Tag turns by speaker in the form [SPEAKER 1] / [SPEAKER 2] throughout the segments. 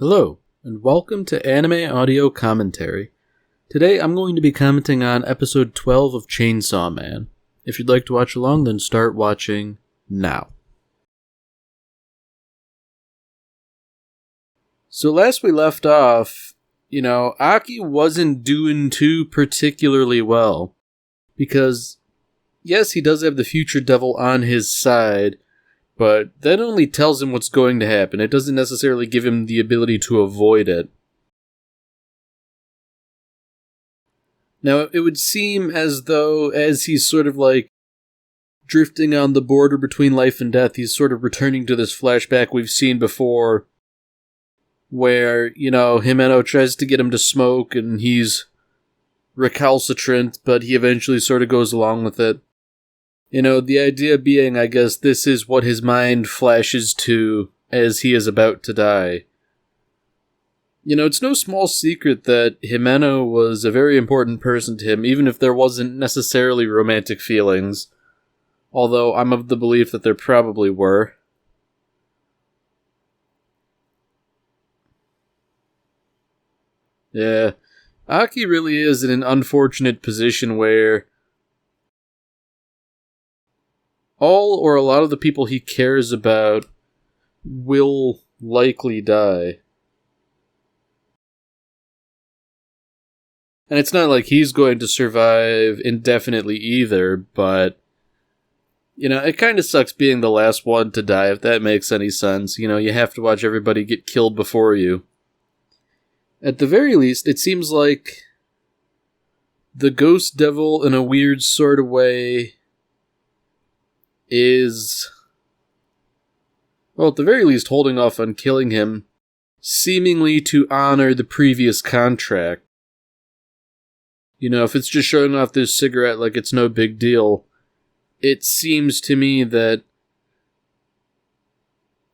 [SPEAKER 1] Hello, and welcome to Anime Audio Commentary. Today I'm going to be commenting on episode 12 of Chainsaw Man. If you'd like to watch along, then start watching now. So last we left off, Aki wasn't doing too particularly well. Because, yes, he does have the future devil on his side, but that only tells him what's going to happen. It doesn't necessarily give him the ability to avoid it. Now, it would seem as though, as he's sort of drifting on the border between life and death, he's sort of returning to this flashback we've seen before, where, Himeno tries to get him to smoke, and he's recalcitrant, but he eventually sort of goes along with it. The idea being, I guess, this is what his mind flashes to as he is about to die. It's no small secret that Himeno was a very important person to him, even if there wasn't necessarily romantic feelings. Although I'm of the belief that there probably were. Yeah, Aki really is in an unfortunate position where all or a lot of the people he cares about will likely die. And it's not like he's going to survive indefinitely either, but, it kind of sucks being the last one to die, if that makes any sense. You have to watch everybody get killed before you. At the very least, it seems like the ghost devil, in a weird sort of way, is, well, at the very least, holding off on killing him, seemingly to honor the previous contract. If it's just showing off this cigarette like it's no big deal, it seems to me that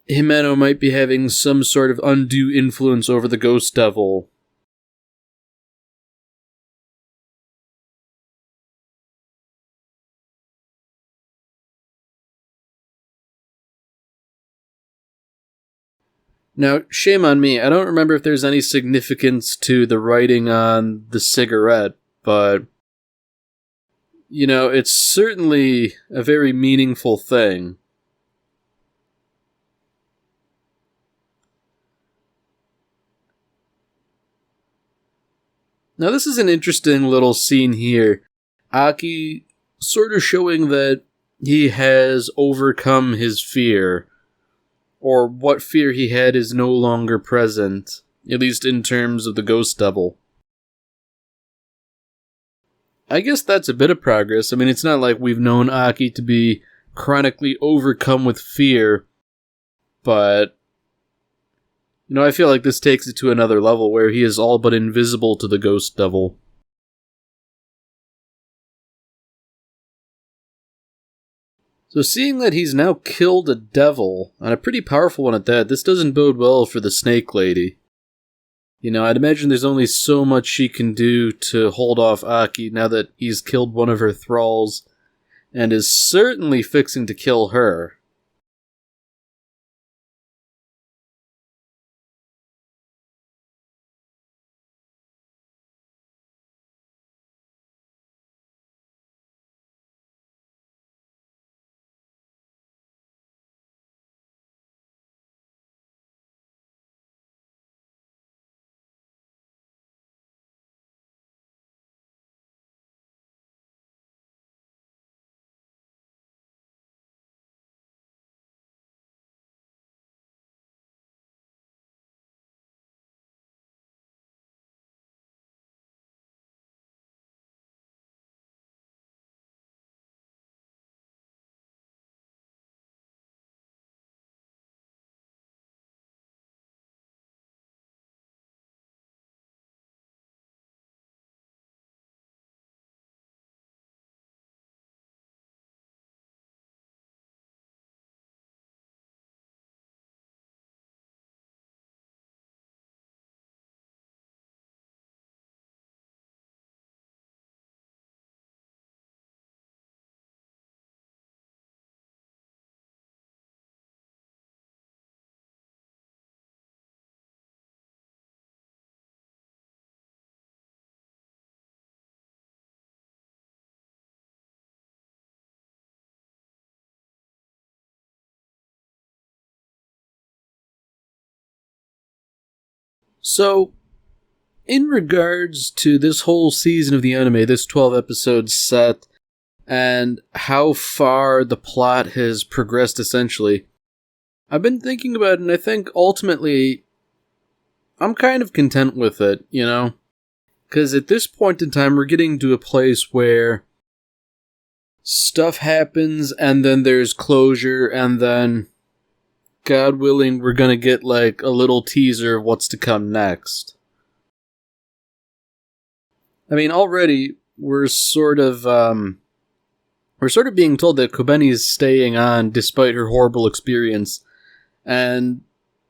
[SPEAKER 1] Himeno might be having some sort of undue influence over the ghost devil. Now, shame on me, I don't remember if there's any significance to the writing on the cigarette, but, it's certainly a very meaningful thing. Now, this is an interesting little scene here. Aki sort of showing that he has overcome his fear, or what fear he had is no longer present, at least in terms of the ghost devil. I guess that's a bit of progress. I mean, it's not like we've known Aki to be chronically overcome with fear, but, I feel like this takes it to another level where he is all but invisible to the ghost devil. So seeing that he's now killed a devil, and a pretty powerful one at that, this doesn't bode well for the snake lady. I'd imagine there's only so much she can do to hold off Aki now that he's killed one of her thralls, and is certainly fixing to kill her. So, in regards to this whole season of the anime, this 12 episode set, and how far the plot has progressed essentially, I've been thinking about it, and I think ultimately I'm kind of content with it, you know? Because at this point in time, we're getting to a place where stuff happens, and then there's closure, and then, God willing, we're gonna get like a little teaser of what's to come next. I mean, already we're sort of being told that Kobeni is staying on despite her horrible experience, and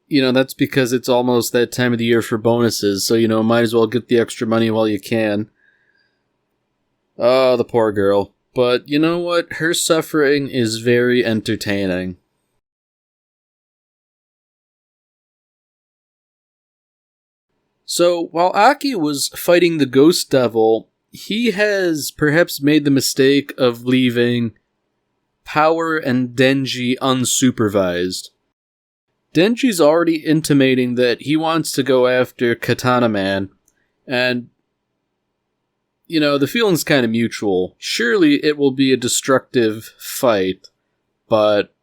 [SPEAKER 1] you know that's because it's almost that time of the year for bonuses. So you know, might as well get the extra money while you can. Oh, the poor girl. But you know what? Her suffering is very entertaining. So, while Aki was fighting the Ghost Devil, he has perhaps made the mistake of leaving Power and Denji unsupervised. Denji's already intimating that he wants to go after Katana Man, and you know, the feeling's kind of mutual. Surely it will be a destructive fight, but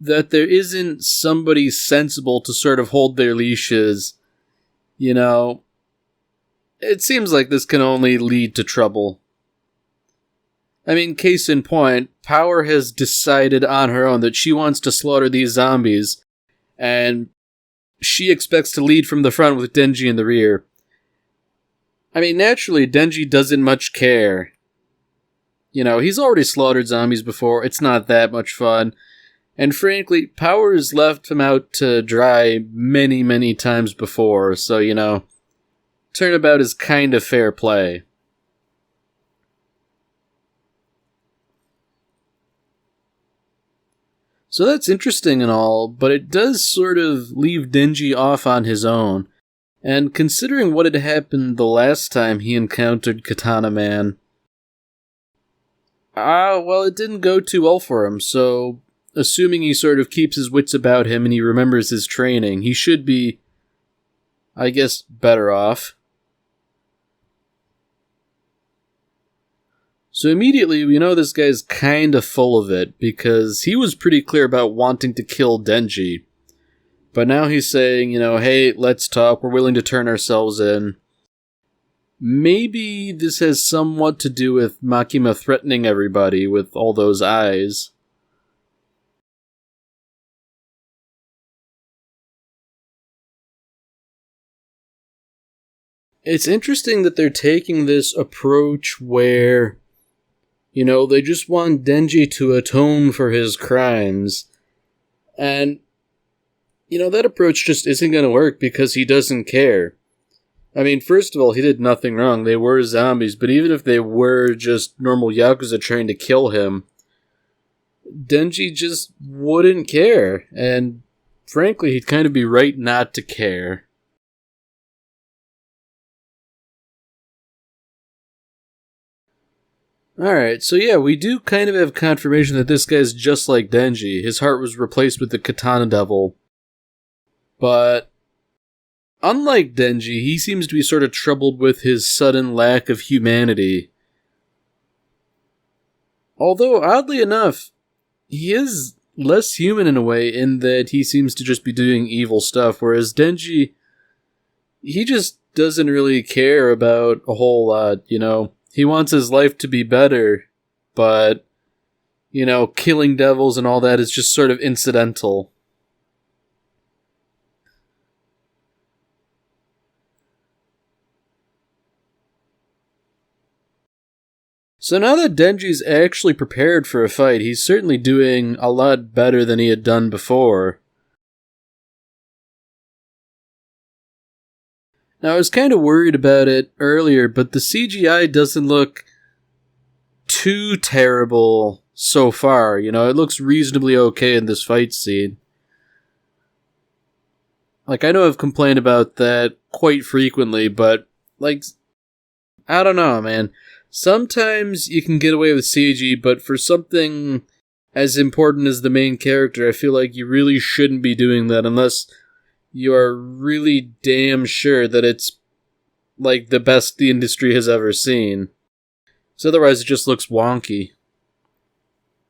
[SPEAKER 1] that there isn't somebody sensible to sort of hold their leashes, you know, it seems like this can only lead to trouble. I mean, case in point, Power has decided on her own that she wants to slaughter these zombies, and she expects to lead from the front with Denji in the rear. I mean, naturally, Denji doesn't much care. You know, he's already slaughtered zombies before, it's not that much fun. And frankly, Power has left him out to dry many, many times before, so, you know, turnabout is kind of fair play. So that's interesting and all, but it does sort of leave Denji off on his own. And considering what had happened the last time he encountered Katana Man, well, it didn't go too well for him, so assuming he sort of keeps his wits about him and he remembers his training, he should be, I guess, better off. So immediately we know this guy's kinda full of it, because he was pretty clear about wanting to kill Denji. But now he's saying, you know, hey, let's talk, we're willing to turn ourselves in. Maybe this has somewhat to do with Makima threatening everybody with all those eyes. It's interesting that they're taking this approach where, you know, they just want Denji to atone for his crimes. And you know, that approach just isn't going to work because he doesn't care. I mean, first of all, he did nothing wrong. They were zombies, but even if they were just normal Yakuza trying to kill him, Denji just wouldn't care. And frankly, he'd kind of be right not to care. Alright, so yeah, we do kind of have confirmation that this guy's just like Denji. His heart was replaced with the Katana Devil. But unlike Denji, he seems to be sort of troubled with his sudden lack of humanity. Although, oddly enough, he is less human in a way in that he seems to just be doing evil stuff, whereas Denji, he just doesn't really care about a whole lot, you know. He wants his life to be better, but, you know, killing devils and all that is just sort of incidental. So now that Denji's actually prepared for a fight, he's certainly doing a lot better than he had done before. Now, I was kind of worried about it earlier, but the CGI doesn't look too terrible so far. You know, it looks reasonably okay in this fight scene. Like, I know I've complained about that quite frequently, but, like, I don't know, man. Sometimes you can get away with CG, but for something as important as the main character, I feel like you really shouldn't be doing that unless you are really damn sure that it's, like, the best the industry has ever seen. So otherwise it just looks wonky.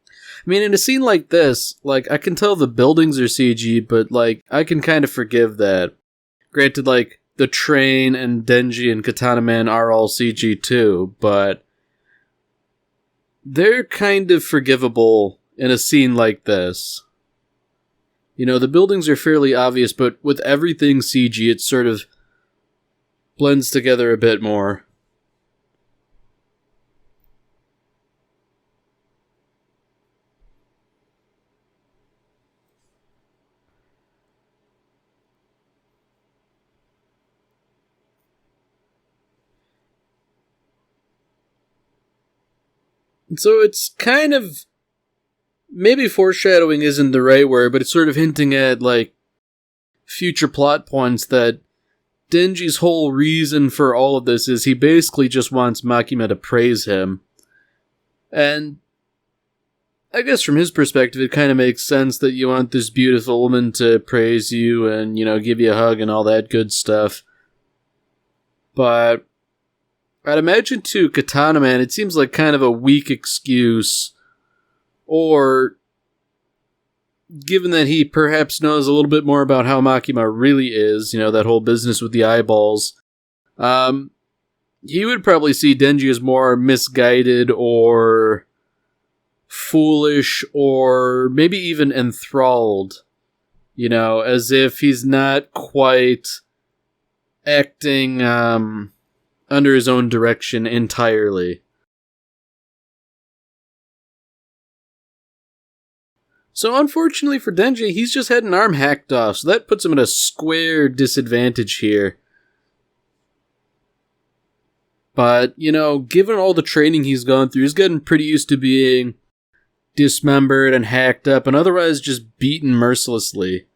[SPEAKER 1] I mean, in a scene like this, like, I can tell the buildings are CG, but, like, I can kind of forgive that. Granted, like, the train and Denji and Katana Man are all CG too, but they're kind of forgivable in a scene like this. You know, the buildings are fairly obvious, but with everything CG, it sort of blends together a bit more. So it's kind of, maybe foreshadowing isn't the right word, but it's sort of hinting at, like, future plot points that Denji's whole reason for all of this is he basically just wants Makima to praise him. And I guess from his perspective, it kind of makes sense that you want this beautiful woman to praise you and, you know, give you a hug and all that good stuff. But I'd imagine to Katana Man, it seems like kind of a weak excuse, or given that he perhaps knows a little bit more about how Makima really is, you know, that whole business with the eyeballs, he would probably see Denji as more misguided or foolish or maybe even enthralled, you know, as if he's not quite acting under his own direction entirely. So unfortunately for Denji, he's just had an arm hacked off, so that puts him at a square disadvantage here. But, you know, given all the training he's gone through, he's gotten pretty used to being dismembered and hacked up and otherwise just beaten mercilessly.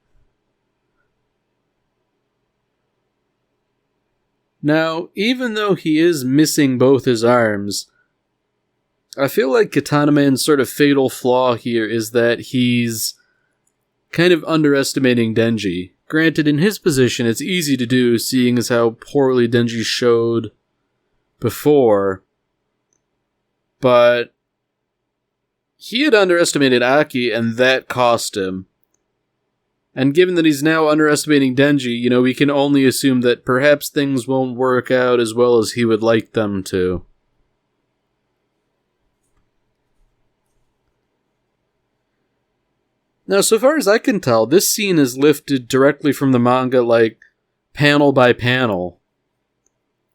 [SPEAKER 1] Now, even though he is missing both his arms, I feel like Katana Man's sort of fatal flaw here is that he's kind of underestimating Denji. Granted, in his position, it's easy to do, seeing as how poorly Denji showed before, but he had underestimated Aki, and that cost him. And given that he's now underestimating Denji, you know, we can only assume that perhaps things won't work out as well as he would like them to. Now, so far as I can tell, this scene is lifted directly from the manga, like, panel by panel.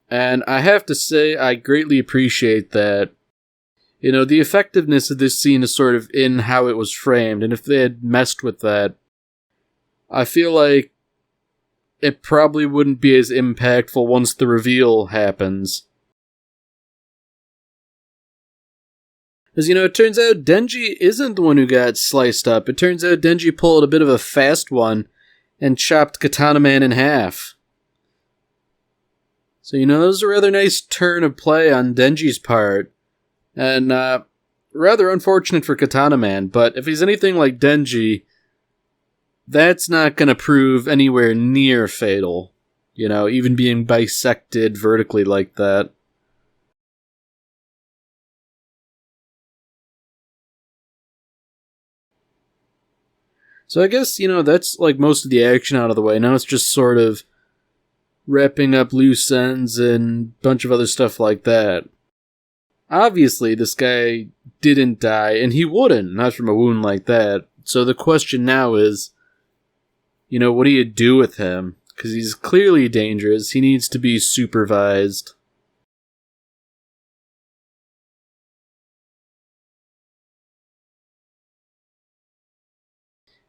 [SPEAKER 1] And I have to say, I greatly appreciate that. You know, the effectiveness of this scene is sort of in how it was framed, and if they had messed with that, I feel like it probably wouldn't be as impactful once the reveal happens. As you know, it turns out Denji isn't the one who got sliced up. It turns out Denji pulled a bit of a fast one and chopped Katana Man in half. So, you know, that was a rather nice turn of play on Denji's part. And, rather unfortunate for Katana Man, but if he's anything like Denji, that's not going to prove anywhere near fatal. You know, even being bisected vertically like that. So I guess, you know, that's like most of the action out of the way. Now it's just sort of wrapping up loose ends and a bunch of other stuff like that. Obviously, this guy didn't die, and he wouldn't, not from a wound like that. So the question now is, you know, what do you do with him? Because he's clearly dangerous. He needs to be supervised.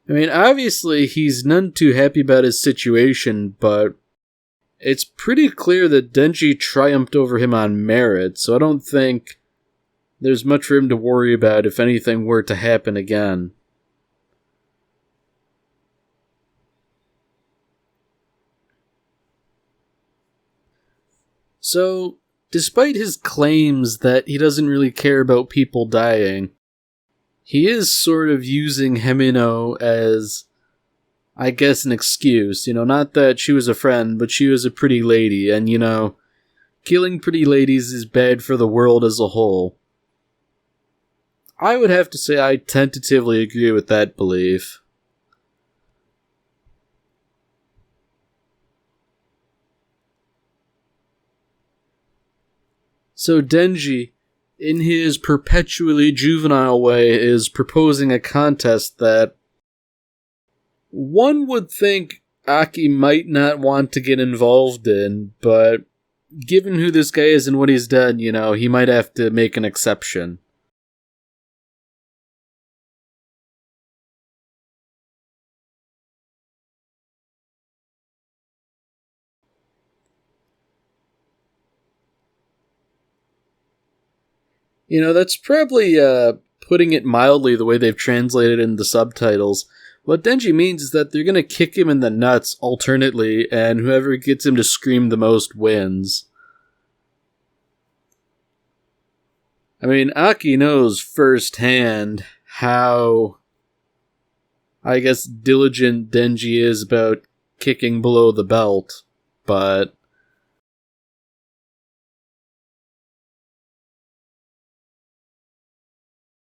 [SPEAKER 1] I mean, obviously, he's none too happy about his situation, but it's pretty clear that Denji triumphed over him on merit, so I don't think there's much for him to worry about if anything were to happen again. So, despite his claims that he doesn't really care about people dying, he is sort of using Himeno as I guess, an excuse. Not that she was a friend, but she was a pretty lady, and, killing pretty ladies is bad for the world as a whole. I would have to say I tentatively agree with that belief. So Denji, in his perpetually juvenile way, is proposing a contest that one would think Aki might not want to get involved in, but given who this guy is and what he's done, he might have to make an exception. That's probably putting it mildly the way they've translated it in the subtitles. What Denji means is that they're going to kick him in the nuts alternately, and whoever gets him to scream the most wins. I mean, Aki knows firsthand how, I guess, diligent Denji is about kicking below the belt, but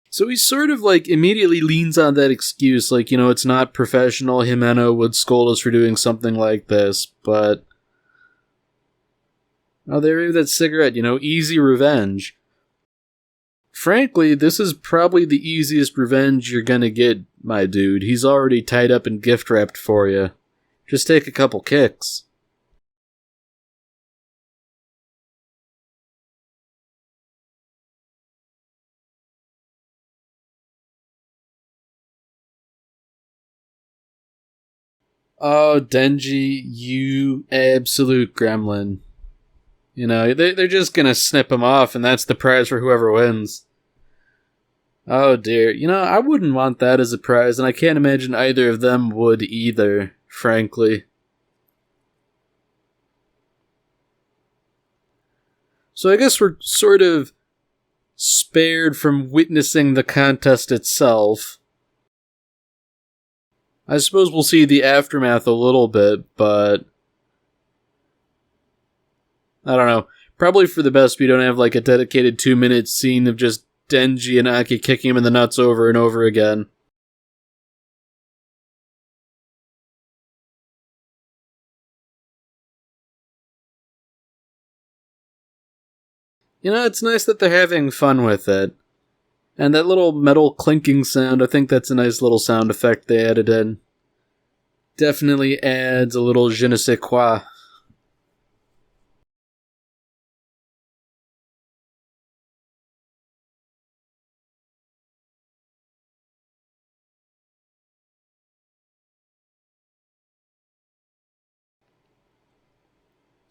[SPEAKER 1] so he sort of immediately leans on that excuse, it's not professional, Himeno would scold us for doing something like this, but they raved that cigarette, easy revenge. Frankly, this is probably the easiest revenge you're gonna get, my dude. He's already tied up and gift wrapped for you. Just take a couple kicks. Oh, Denji, you absolute gremlin. They're just gonna snip him off, and that's the prize for whoever wins. Oh dear. I wouldn't want that as a prize, and I can't imagine either of them would either, frankly. So I guess we're sort of spared from witnessing the contest itself. I suppose we'll see the aftermath a little bit, but I don't know. Probably for the best we don't have a dedicated 2-minute scene of just Denji and Aki kicking him in the nuts over and over again. It's nice that they're having fun with it. And that little metal clinking sound, I think that's a nice little sound effect they added in. Definitely adds a little je ne sais quoi.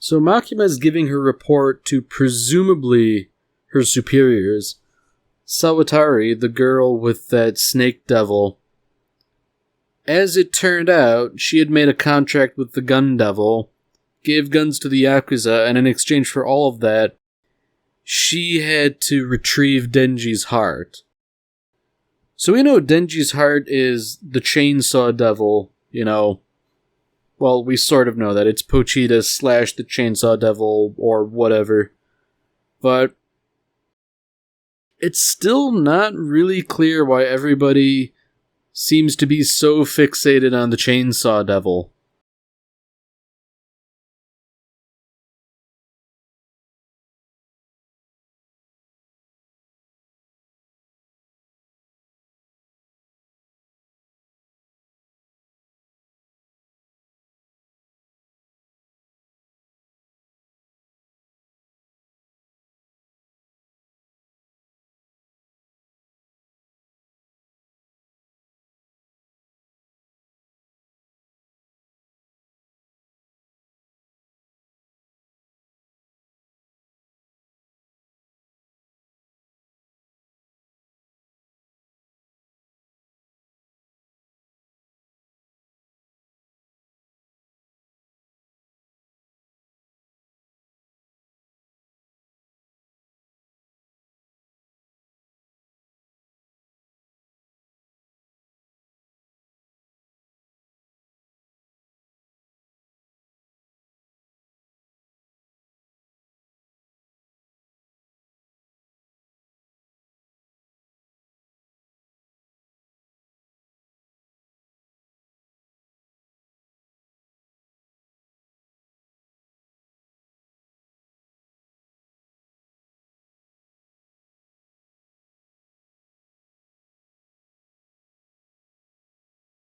[SPEAKER 1] So Makima is giving her report to presumably her superiors. Sawatari, the girl with that snake devil. As it turned out, she had made a contract with the gun devil, gave guns to the Yakuza, and in exchange for all of that, she had to retrieve Denji's heart. So we know Denji's heart is the chainsaw devil, Well, we sort of know that. It's Pochita / the chainsaw devil, or whatever. But it's still not really clear why everybody seems to be so fixated on the chainsaw devil.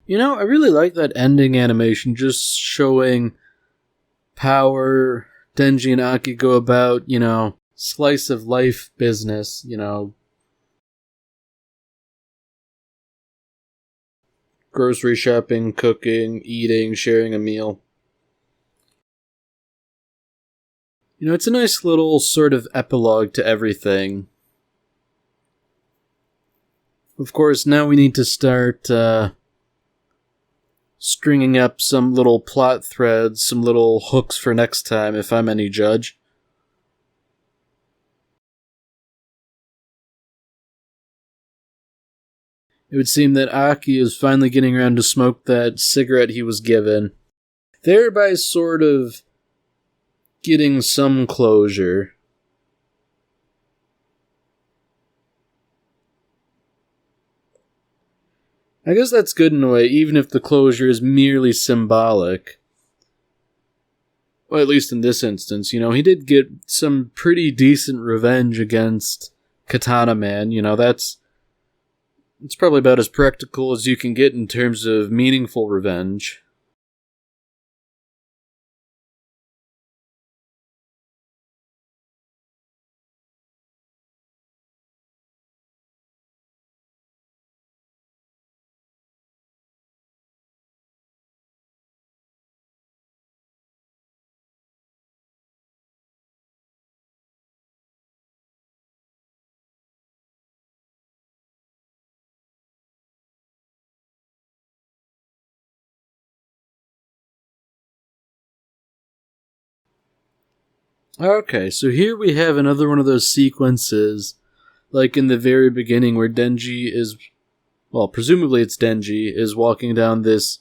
[SPEAKER 1] You know, I really like that ending animation, just showing power Denji and Aki go about, slice of life business, grocery shopping, cooking, eating, sharing a meal. It's a nice little sort of epilogue to everything. Of course, now we need to start stringing up some little plot threads, some little hooks for next time, if I'm any judge. It would seem that Aki is finally getting around to smoke that cigarette he was given, thereby sort of getting some closure. I guess that's good in a way, even if the closure is merely symbolic. Well, at least in this instance, he did get some pretty decent revenge against Katana Man. It's probably about as practical as you can get in terms of meaningful revenge. Okay, so here we have another one of those sequences, like in the very beginning where Denji is, well, presumably it's Denji, is walking down this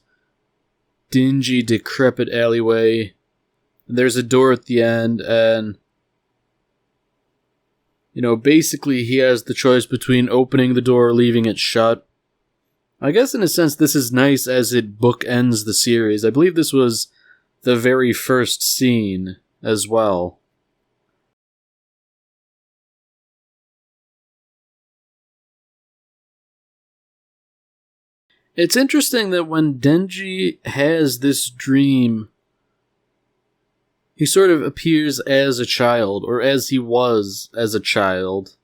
[SPEAKER 1] dingy, decrepit alleyway. There's a door at the end, and, basically he has the choice between opening the door or leaving it shut. I guess in a sense this is nice as it bookends the series. I believe this was the very first scene as well. It's interesting that when Denji has this dream, he sort of appears as a child, or as he was as a child.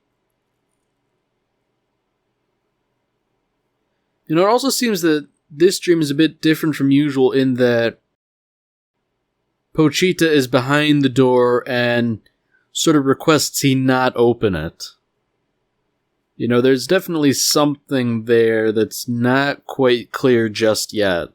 [SPEAKER 1] It also seems that this dream is a bit different from usual in that Pochita is behind the door and sort of requests he not open it. There's definitely something there that's not quite clear just yet.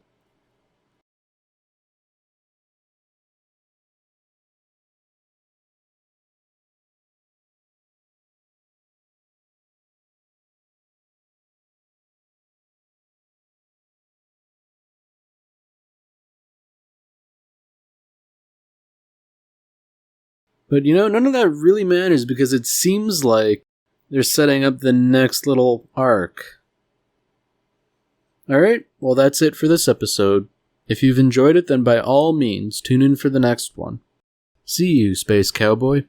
[SPEAKER 1] But none of that really matters because it seems like they're setting up the next little arc. Alright, well that's it for this episode. If you've enjoyed it, then by all means, tune in for the next one. See you, Space Cowboy.